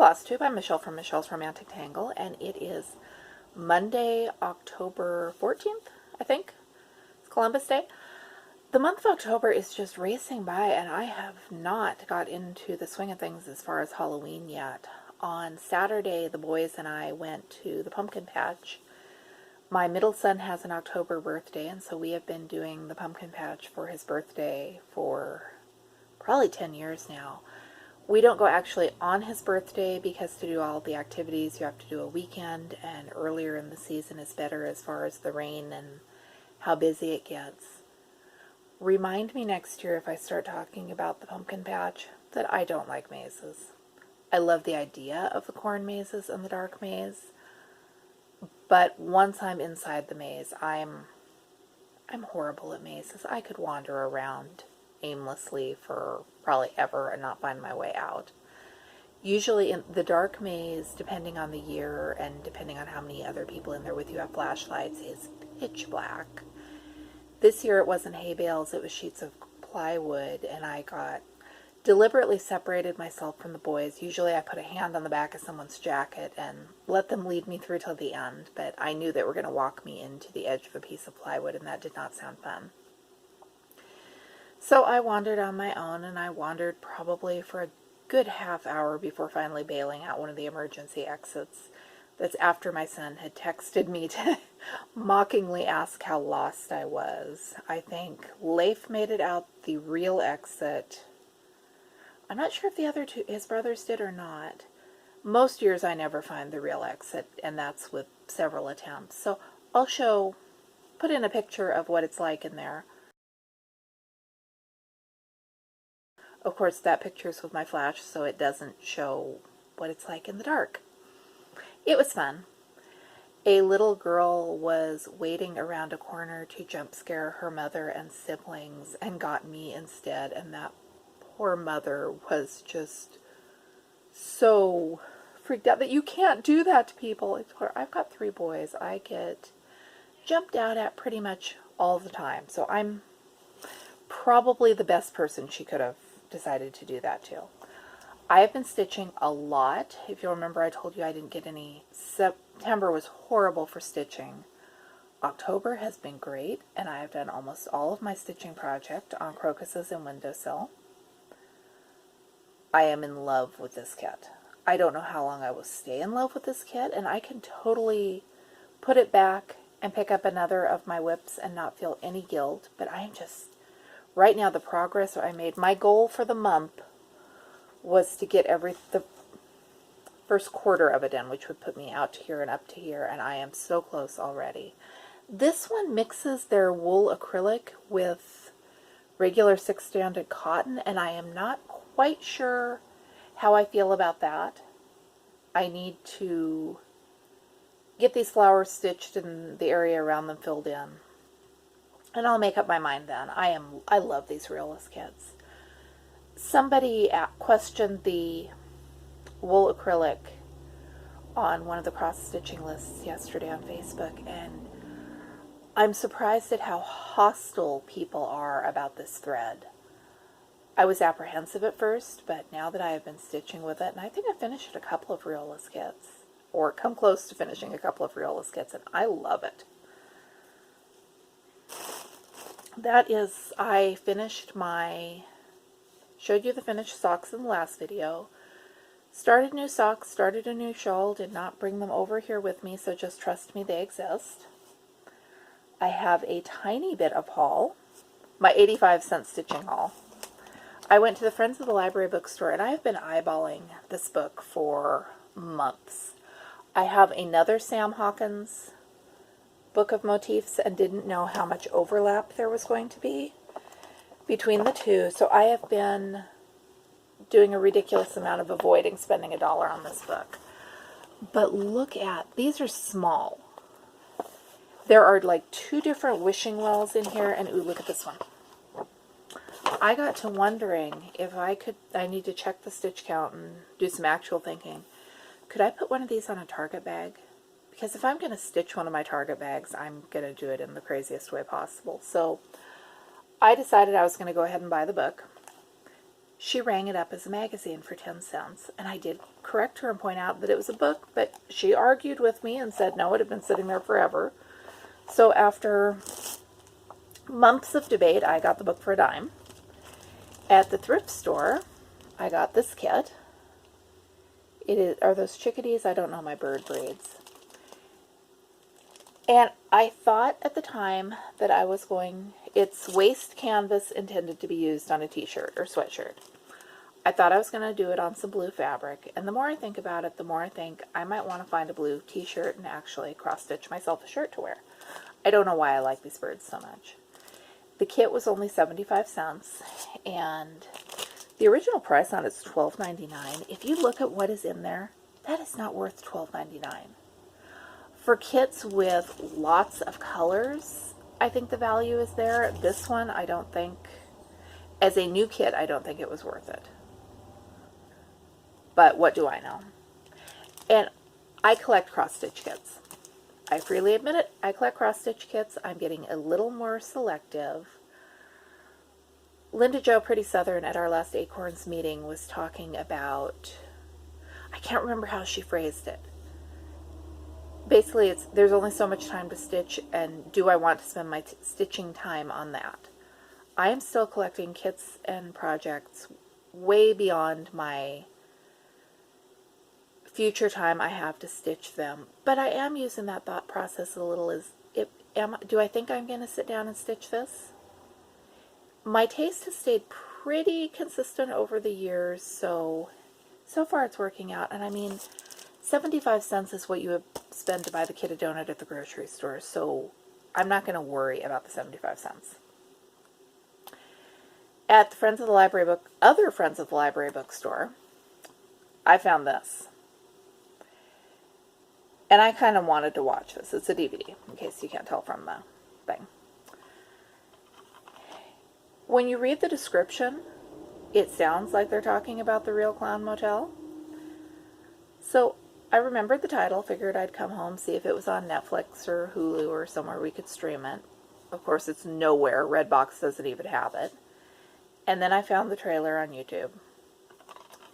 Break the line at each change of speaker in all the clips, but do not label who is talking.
Flosstube. I'm Michelle from Michelle's Romantic Tangle, and it is Monday, October 14th, I think. It's Columbus Day. The month of October is just racing by, and I have not got into the swing of things as far as Halloween yet. On Saturday, the boys and I went to the pumpkin patch. My middle son has an October birthday, and so we have been doing the pumpkin patch for his birthday for probably 10 years now. We don't go actually on his birthday because to do all the activities you have to do a weekend, and earlier in the season is better as far as the rain and how busy it gets. Remind me next year if I start talking about the pumpkin patch that I don't like mazes. I love the idea of the corn mazes and the dark maze, but once I'm inside the maze, I'm horrible at mazes. I could wander around aimlessly for probably ever and not find my way out. Usually in the dark maze, depending on the year and depending on how many other people in there with you have flashlights, is pitch black. This year it wasn't hay bales, it was sheets of plywood, and I got deliberately separated myself from the boys. Usually I put a hand on the back of someone's jacket and let them lead me through till the end, but I knew they were going to walk me into the edge of a piece of plywood, and that did not sound fun. So I wandered on my own, and I wandered probably for a good half hour before finally bailing out one of the emergency exits. That's after my son had texted me to mockingly ask how lost I was. I think Leif made it out the real exit. I'm not sure if the other two, his brothers, did or not. Most years I never find the real exit, and that's with several attempts. So I'll put in a picture of what it's like in there. Of course, that picture's with my flash, so it doesn't show what it's like in the dark. It was fun. A little girl was waiting around a corner to jump scare her mother and siblings and got me instead, and that poor mother was just so freaked out that you can't do that to people. I've got 3 boys. I get jumped out at pretty much all the time, so I'm probably the best person she could have decided to do that to. I have been stitching a lot. If you'll remember, I told you I didn't get any. September was horrible for stitching. October has been great, and I have done almost all of my stitching project on crocuses and windowsill. I am in love with this kit. I don't know how long I will stay in love with this kit, and I can totally put it back and pick up another of my whips and not feel any guilt, but I am just, right now, the progress I made, my goal for the month was to get the first quarter of it in, which would put me out to here and up to here, and I am so close already. This one mixes their wool acrylic with regular 6-stranded cotton, and I am not quite sure how I feel about that. I need to get these flowers stitched and the area around them filled in, and I'll make up my mind then. I love these realist kits. Somebody questioned the wool acrylic on one of the cross-stitching lists yesterday on Facebook, and I'm surprised at how hostile people are about this thread. I was apprehensive at first, but now that I have been stitching with it, and I think I finished a couple of realist kits, or come close to finishing a couple of realist kits, and I love it. I finished showed you the finished socks in the last video. Started new socks, started a new shawl, did not bring them over here with me, so just trust me, they exist. I have a tiny bit of haul, my 85-cent stitching haul. I went to the Friends of the Library bookstore, and I have been eyeballing this book for months. I have another Sam Hawkins book of motifs and didn't know how much overlap there was going to be between the two, so I have been doing a ridiculous amount of avoiding spending $1 on this book. But look at, these are small. There are like 2 different wishing wells in here, and ooh, look at this one. I got to wondering if I need to check the stitch count and do some actual thinking. Could I put one of these on a Target bag? Because if I'm going to stitch one of my Target bags, I'm going to do it in the craziest way possible. So I decided I was going to go ahead and buy the book. she rang it up as a magazine for 10 cents. And I did correct her and point out that it was a book, but she argued with me and said no, it had been sitting there forever. So after months of debate, I got the book for a dime. At the thrift store, I got this kit. Are those chickadees? I don't know my bird breeds. And I thought at the time that it's waist canvas intended to be used on a t-shirt or sweatshirt. I thought I was going to do it on some blue fabric, and the more I think about it, the more I think I might want to find a blue t-shirt and actually cross-stitch myself a shirt to wear. I don't know why I like these birds so much. The kit was only 75 cents, and the original price on it is $12.99. If you look at what is in there, that is not worth $12.99. For kits with lots of colors, I think the value is there. This one, I don't think, as a new kit, I don't think it was worth it. But what do I know? And I collect cross-stitch kits. I freely admit it, I collect cross-stitch kits. I'm getting a little more selective. Linda Jo Pretty Southern at our last Acorns meeting was talking about, I can't remember how she phrased it. Basically, there's only so much time to stitch, and do I want to spend my stitching time on that? I am still collecting kits and projects way beyond my future time I have to stitch them. But I am using that thought process a little. Do I think I'm going to sit down and stitch this? My taste has stayed pretty consistent over the years, so far it's working out. And I mean, 75 cents is what you would spend to buy the kid a donut at the grocery store, so I'm not going to worry about the 75 cents. At the other Friends of the Library bookstore, I found this. And I kind of wanted to watch this. It's a DVD, in case you can't tell from the thing. When you read the description, it sounds like they're talking about the real Clown Motel. So I remembered the title, figured I'd come home, see if it was on Netflix or Hulu or somewhere we could stream it. Of course, it's nowhere. Redbox doesn't even have it. And then I found the trailer on YouTube.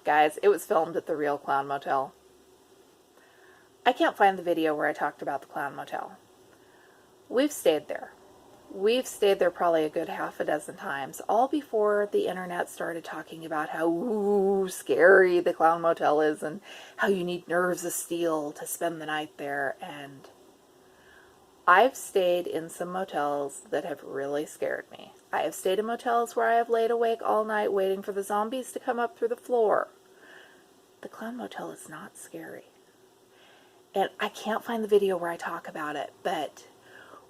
Guys, it was filmed at the real Clown Motel. I can't find the video where I talked about the Clown Motel. We've stayed there. We've stayed there probably a good half a dozen times, all before the internet started talking about how scary the Clown Motel is and how you need nerves of steel to spend the night there. And I've stayed in some motels that have really scared me. I have stayed in motels where I have laid awake all night waiting for the zombies to come up through the floor. The Clown Motel is not scary. And I can't find the video where I talk about it, but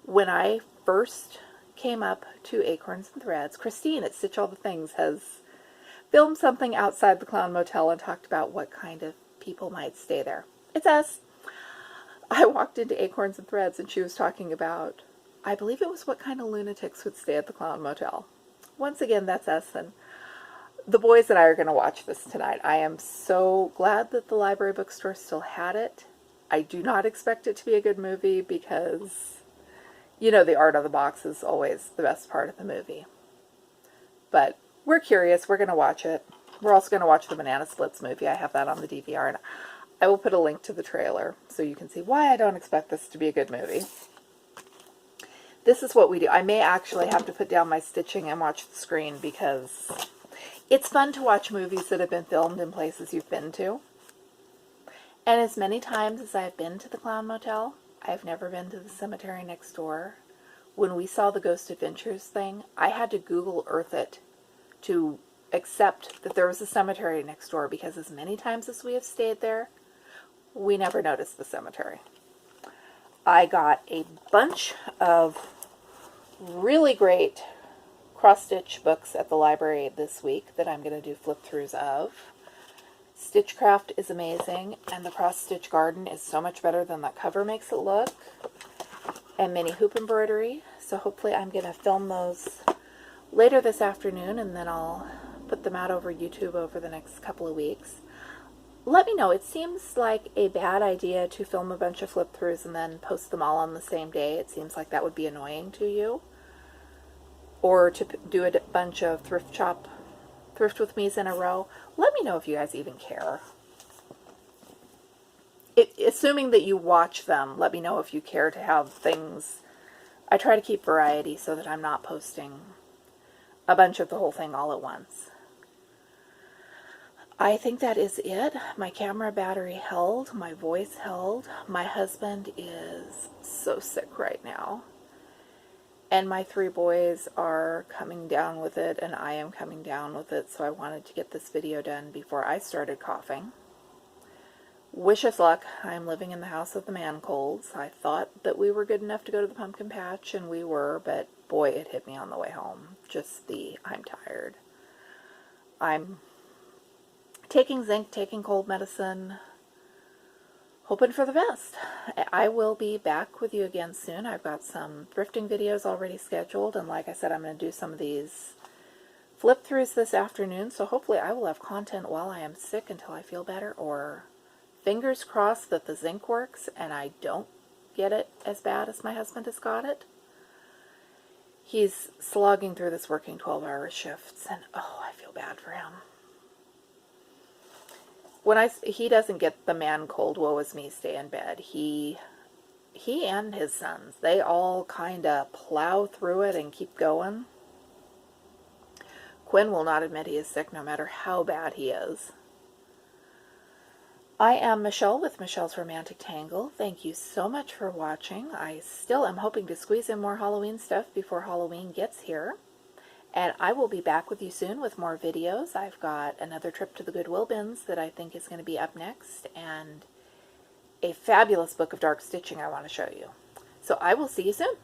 when I first came up to Acorns and Threads, Christine at Stitch All the Things has filmed something outside the Clown Motel and talked about what kind of people might stay there. It's us. I walked into Acorns and Threads and she was talking about, I believe it was what kind of lunatics would stay at the Clown Motel. Once again, that's us, and the boys and I are going to watch this tonight. I am so glad that the library bookstore still had it. I do not expect it to be a good movie because, you know, the art on the box is always the best part of the movie. But we're curious. We're going to watch it. We're also going to watch the Banana Splits movie. I have that on the DVR, and I will put a link to the trailer so you can see why I don't expect this to be a good movie. This is what we do. I may actually have to put down my stitching and watch the screen because it's fun to watch movies that have been filmed in places you've been to. And as many times as I've been to the Clown Motel, I've never been to the cemetery next door. When we saw the Ghost Adventures thing, I had to Google Earth it to accept that there was a cemetery next door, because as many times as we have stayed there, we never noticed the cemetery. I got a bunch of really great cross-stitch books at the library this week that I'm going to do flip-throughs of. Stitchcraft is amazing, and the cross-stitch garden is so much better than that cover makes it look. And mini hoop embroidery, so hopefully I'm going to film those later this afternoon, and then I'll put them out over YouTube over the next couple of weeks. Let me know. It seems like a bad idea to film a bunch of flip-throughs and then post them all on the same day. It seems like that would be annoying to you. Or to do a bunch of thrift shop Thrift With Me's in a row. Let me know if you guys even care. Assuming that you watch them, let me know if you care to have things. I try to keep variety so that I'm not posting a bunch of the whole thing all at once. I think that is it. My camera battery held. My voice held. My husband is so sick right now. And my 3 boys are coming down with it, and I am coming down with it, so I wanted to get this video done before I started coughing. Wish us luck. I'm living in the house of the man colds. I thought that we were good enough to go to the pumpkin patch, and we were, but boy, it hit me on the way home. Just I'm tired. I'm taking zinc, taking cold medicine, hoping for the best. I will be back with you again soon. I've got some thrifting videos already scheduled, and like I said, I'm going to do some of these flip-throughs this afternoon, so hopefully I will have content while I am sick until I feel better, or fingers crossed that the zinc works and I don't get it as bad as my husband has got it. He's slogging through this working 12-hour shifts, and oh, I feel bad for him. He doesn't get the man cold, woe is me, stay in bed. He and his sons, they all kind of plow through it and keep going. Quinn will not admit he is sick no matter how bad he is. I am Michelle with Michelle's Romantic Tangle. Thank you so much for watching. I still am hoping to squeeze in more Halloween stuff before Halloween gets here. And I will be back with you soon with more videos. I've got another trip to the Goodwill bins that I think is going to be up next, and a fabulous book of dark stitching I want to show you. So I will see you soon.